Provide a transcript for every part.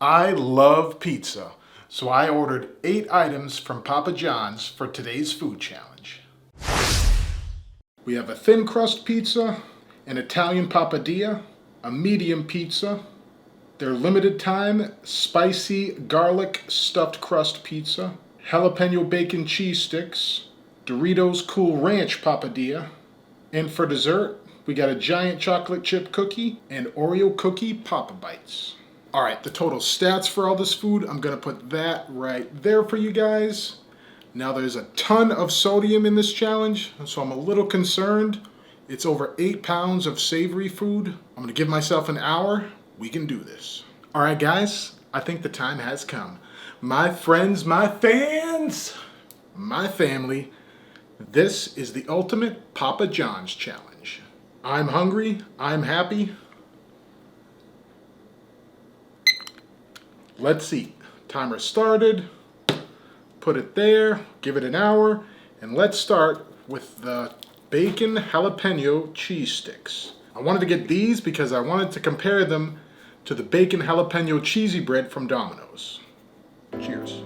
I love pizza, so I ordered 8 items from Papa John's for today's food challenge. We have a thin crust pizza, an Italian papadilla, a medium pizza, their limited time spicy garlic stuffed crust pizza, jalapeno bacon cheese sticks, Doritos Cool Ranch papadilla, and for dessert, we got a giant chocolate chip cookie and Oreo cookie Papa Bites. All right, the total stats for all this food, I'm gonna put that right there for you guys. Now there's a ton of sodium in this challenge, so I'm a little concerned. It's over 8 pounds of savory food. I'm gonna give myself an hour. We can do this. All right, guys, I think the time has come. My friends, my fans, my family, this is the ultimate Papa John's challenge. I'm hungry, I'm happy. Let's eat. Timer started. Put it there, give it an hour, and let's start with the bacon jalapeno cheese sticks. I wanted to get these because I wanted to compare them to the bacon jalapeno cheesy bread from Domino's. Cheers.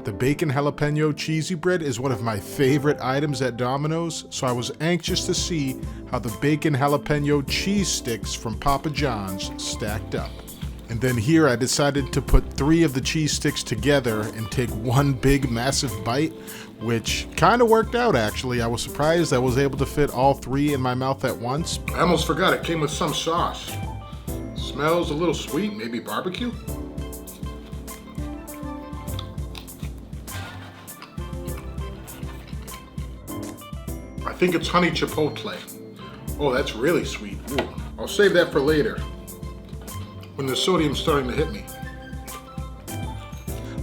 The bacon jalapeno cheesy bread is one of my favorite items at Domino's, so I was anxious to see how the bacon jalapeno cheese sticks from Papa John's stacked up. And then here I decided to put 3 of the cheese sticks together and take one big massive bite, which kind of worked out actually. I was surprised I was able to fit all 3 in my mouth at once. I almost forgot it came with some sauce. Smells a little sweet, maybe barbecue? I think it's honey chipotle. Oh, that's really sweet. Ooh, I'll save that for later, when the sodium's starting to hit me.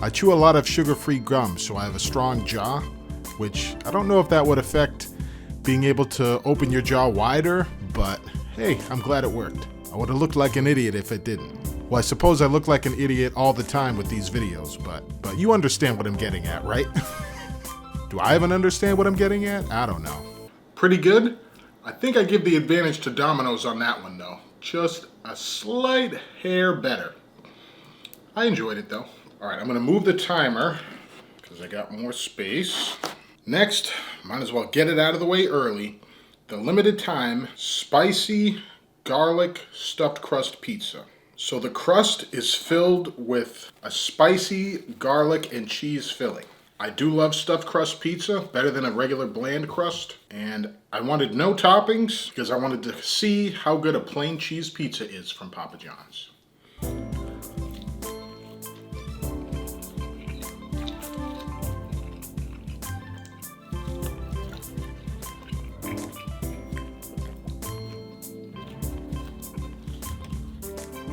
I chew a lot of sugar-free gum, so I have a strong jaw, which I don't know if that would affect being able to open your jaw wider, but hey, I'm glad it worked. I would have looked like an idiot if it didn't. Well, I suppose I look like an idiot all the time with these videos, but you understand what I'm getting at, right? Do I even understand what I'm getting at? I don't know. Pretty good. I think I give the advantage to Domino's on that one though. Just a slight hair better. I enjoyed it though. All right, I'm gonna move the timer because I got more space. Next, might as well get it out of the way early. The limited time spicy garlic stuffed crust pizza. So the crust is filled with a spicy garlic and cheese filling. I do love stuffed crust pizza, better than a regular bland crust. And I wanted no toppings because I wanted to see how good a plain cheese pizza is from Papa John's.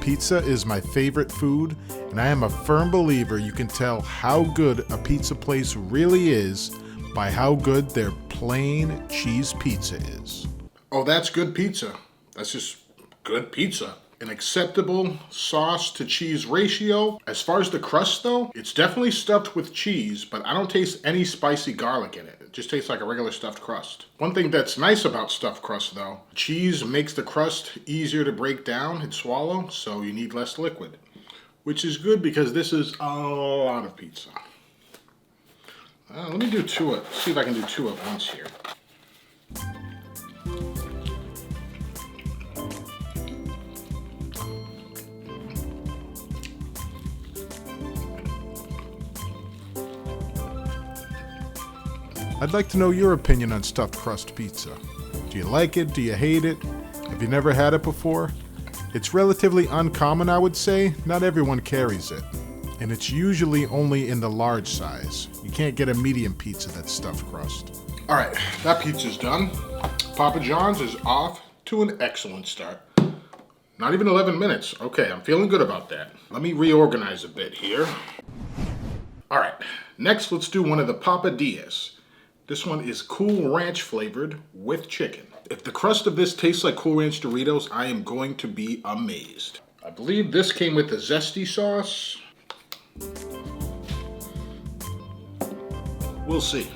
Pizza is my favorite food, and I am a firm believer you can tell how good a pizza place really is by how good their plain cheese pizza is. Oh, that's good pizza. That's just good pizza. An acceptable sauce to cheese ratio. As far as the crust though, it's definitely stuffed with cheese, but I don't taste any spicy garlic in it. It just tastes like a regular stuffed crust. One thing that's nice about stuffed crust though, cheese makes the crust easier to break down and swallow, so you need less liquid. Which is good because this is a lot of pizza. Let me do 2, see if I can do 2 at once here. I'd like to know your opinion on stuffed crust pizza. Do you like it? Do you hate it? Have you never had it before? It's relatively uncommon, I would say. Not everyone carries it. And it's usually only in the large size. You can't get a medium pizza that's stuffed crust. All right, that pizza's done. Papa John's is off to an excellent start. Not even 11 minutes. Okay, I'm feeling good about that. Let me reorganize a bit here. All right, next let's do one of the papadillas. This one is Cool Ranch flavored with chicken. If the crust of this tastes like Cool Ranch Doritos, I am going to be amazed. I believe this came with a zesty sauce. We'll see.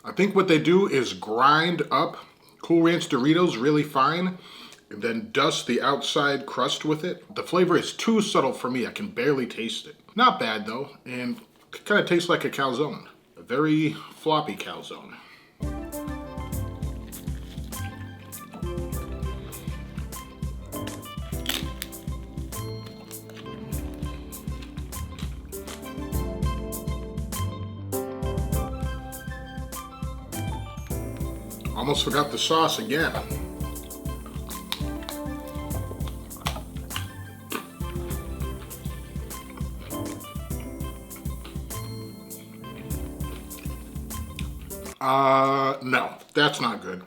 I think what they do is grind up Cool Ranch Doritos really fine and then dust the outside crust with it. The flavor is too subtle for me. I can barely taste it. Not bad though, and it kind of tastes like a calzone. A very floppy calzone. Almost forgot the sauce again. No, that's not good.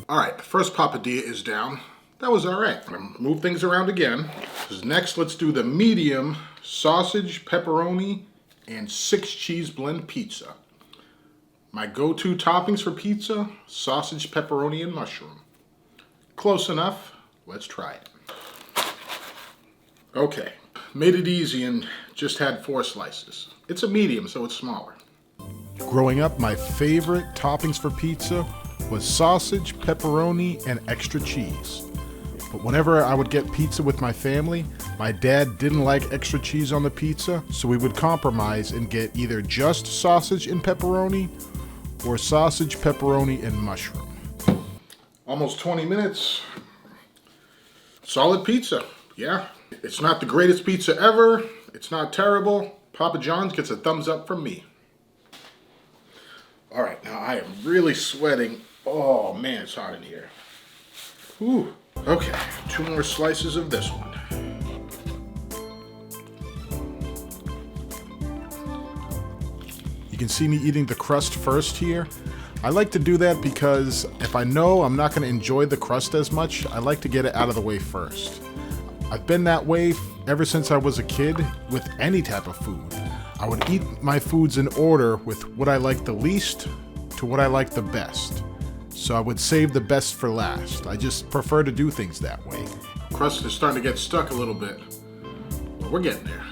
All right, the first papadilla is down. That was all right. I'm gonna move things around again. Next, let's do the medium sausage, pepperoni, and 6 cheese blend pizza. My go-to toppings for pizza, sausage, pepperoni, and mushroom. Close enough. Let's try it. Okay, made it easy and just had 4 slices. It's a medium, so it's smaller. Growing up, my favorite toppings for pizza was sausage, pepperoni, and extra cheese. But whenever I would get pizza with my family, my dad didn't like extra cheese on the pizza, so we would compromise and get either just sausage and pepperoni or sausage, pepperoni, and mushroom. Almost 20 minutes. Solid pizza, yeah. It's not the greatest pizza ever. It's not terrible. Papa John's gets a thumbs up from me. All right, now I am really sweating. Oh man, it's hot in here. Whew. Okay, 2 more slices of this one. You can see me eating the crust first here. I like to do that because if I know I'm not going to enjoy the crust as much, I like to get it out of the way first. I've been that way ever since I was a kid with any type of food. I would eat my foods in order with what I like the least to what I like the best. So I would save the best for last. I just prefer to do things that way. Crust is starting to get stuck a little bit, but we're getting there.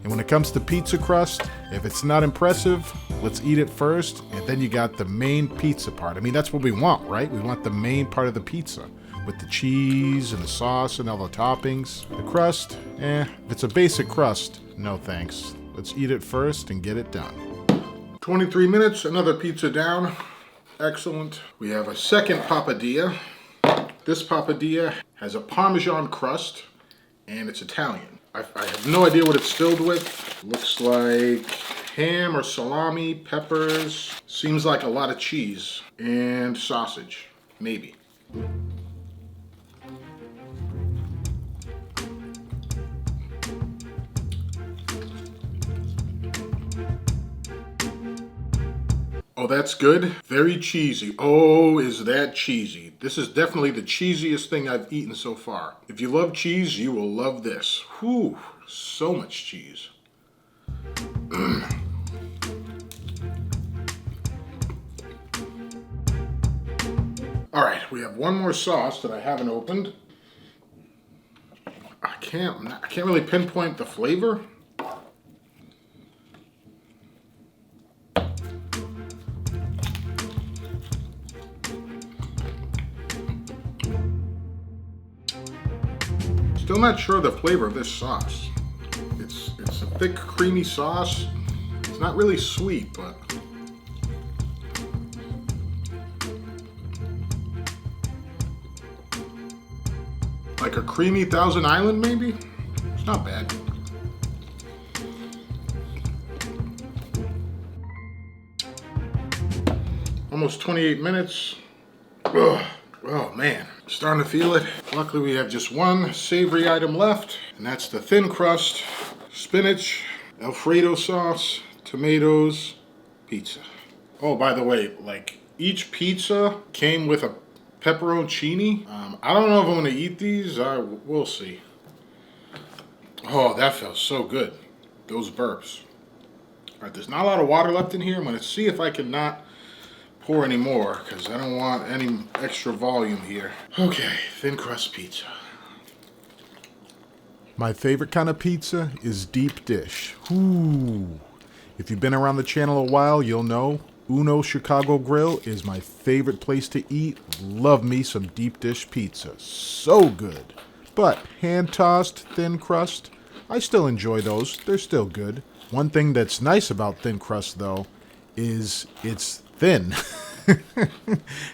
And when it comes to pizza crust, if it's not impressive, let's eat it first, and then you got the main pizza part. I mean, that's what we want, right? We want the main part of the pizza with the cheese and the sauce and all the toppings. The crust, if it's a basic crust, no thanks. Let's eat it first and get it done. 23 minutes, another pizza down. Excellent. We have a second papadilla. This papadilla has a Parmesan crust and it's Italian. I have no idea what it's filled with. Looks like ham or salami, peppers. Seems like a lot of cheese and sausage, maybe. Oh, that's good. Very cheesy. Oh, is that cheesy. This is definitely the cheesiest thing I've eaten so far. If you love cheese, you will love this. Whew, so much cheese. All right, we have one more sauce that I haven't opened. I can't really pinpoint the flavor. Still not sure the flavor of this sauce. It's a thick, creamy sauce. It's not really sweet, but like a creamy Thousand Island, maybe? It's not bad. Almost 28 minutes. Ugh. Oh man, starting to feel it. Luckily we have just one savory item left, and that's the thin crust, spinach, Alfredo sauce, tomatoes, pizza. Oh, by the way, like each pizza came with a pepperoncini. I don't know if I'm gonna eat these. We'll see. Oh, that felt so good. Those burps. All right, there's not a lot of water left in here. I'm gonna see if I can not pour any more because I don't want any extra volume here. Okay, thin crust pizza. My favorite kind of pizza is deep dish. Ooh. If you've been around the channel a while, you'll know Uno Chicago Grill is my favorite place to eat. Love me some deep dish pizza. So good. But hand-tossed thin crust, I still enjoy those. They're still good. One thing that's nice about thin crust, though, is it's thin.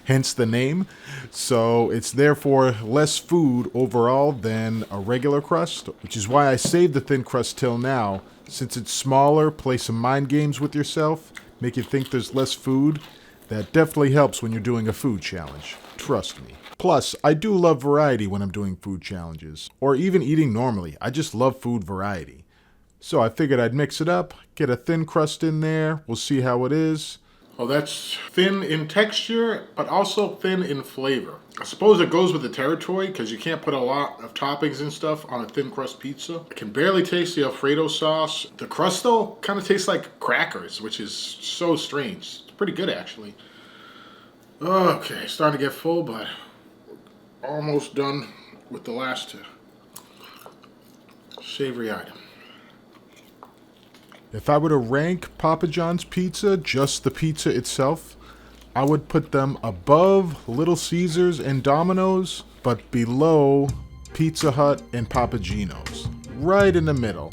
Hence the name. So it's therefore less food overall than a regular crust, which is why I saved the thin crust till now. Since it's smaller, play some mind games with yourself, make you think there's less food. That definitely helps when you're doing a food challenge. Trust me. Plus, I do love variety when I'm doing food challenges, or even eating normally. I just love food variety. So I figured I'd mix it up, get a thin crust in there, we'll see how it is. Well, that's thin in texture, but also thin in flavor. I suppose it goes with the territory, because you can't put a lot of toppings and stuff on a thin crust pizza. I can barely taste the Alfredo sauce. The crust, though, kind of tastes like crackers, which is so strange. It's pretty good, actually. Okay, starting to get full, but almost done with the last savory item. If I were to rank Papa John's pizza, just the pizza itself, I would put them above Little Caesars and Domino's, but below Pizza Hut and Papa Gino's. Right in the middle.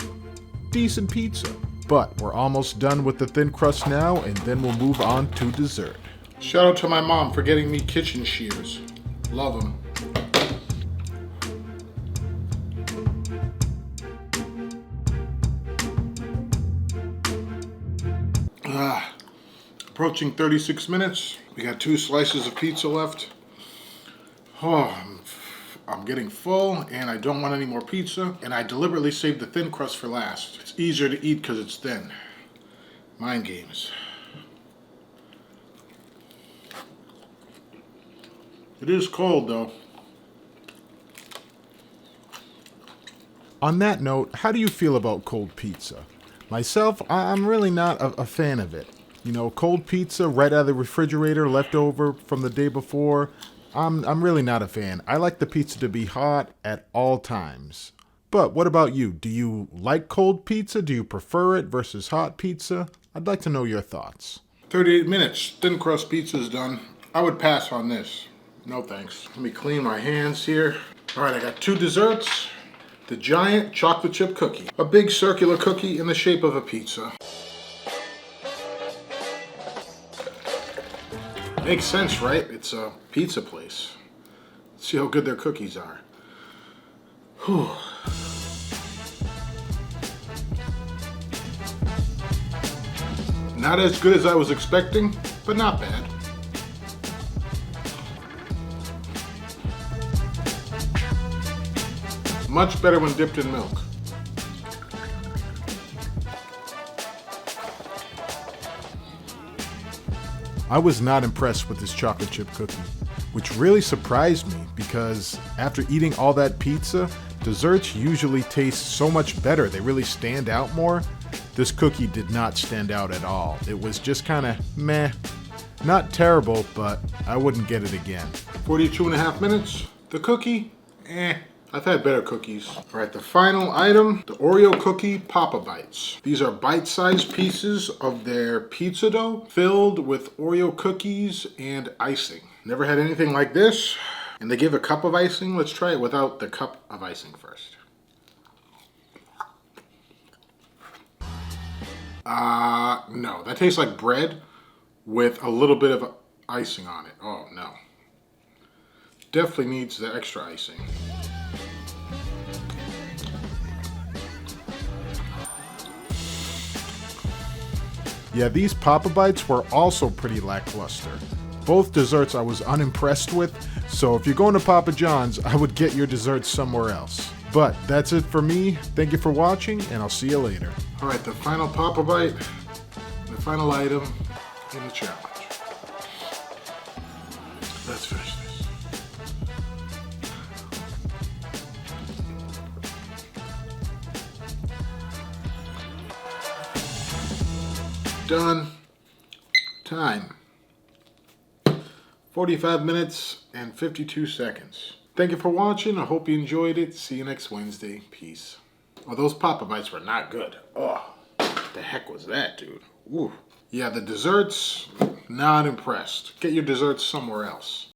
Decent pizza. But we're almost done with the thin crust now, and then we'll move on to dessert. Shout out to my mom for getting me kitchen shears. Love them. Approaching 36 minutes. We got 2 slices of pizza left. Oh, I'm getting full and I don't want any more pizza. And I deliberately saved the thin crust for last. It's easier to eat because it's thin. Mind games. It is cold though. On that note, how do you feel about cold pizza? Myself, I'm really not a fan of it. You know, cold pizza right out of the refrigerator, left over from the day before, I'm really not a fan. I like the pizza to be hot at all times. But what about you? Do you like cold pizza? Do you prefer it versus hot pizza? I'd like to know your thoughts. 38 minutes. Thin crust pizza's done. I would pass on this. No thanks. Let me clean my hands here. All right, I got 2 desserts. The giant chocolate chip cookie. A big circular cookie in the shape of a pizza. Makes sense, right? It's a pizza place. Let's see how good their cookies are. Whew. Not as good as I was expecting, but not bad. Much better when dipped in milk. I was not impressed with this chocolate chip cookie, which really surprised me because after eating all that pizza, desserts usually taste so much better. They really stand out more. This cookie did not stand out at all. It was just kind of meh. Not terrible, but I wouldn't get it again. 42.5 minutes. The cookie, I've had better cookies. All right, the final item, the Oreo cookie Papa Bites. These are bite-sized pieces of their pizza dough filled with Oreo cookies and icing. Never had anything like this. And they give a cup of icing. Let's try it without the cup of icing first. No, that tastes like bread with a little bit of icing on it. Oh, no. Definitely needs the extra icing. Yeah, these Papa Bites were also pretty lackluster. Both desserts I was unimpressed with, so if you're going to Papa John's, I would get your desserts somewhere else. But that's it for me. Thank you for watching, and I'll see you later. All right, the final Papa Bite. final item in the challenge. Let's finish this. Done. Time. 45 minutes and 52 seconds. Thank you for watching. I hope you enjoyed it. See you next Wednesday. Peace. Oh, those Papa Bites were not good. Oh, the heck was that, dude? Ooh. Yeah, the desserts, not impressed. Get your desserts somewhere else.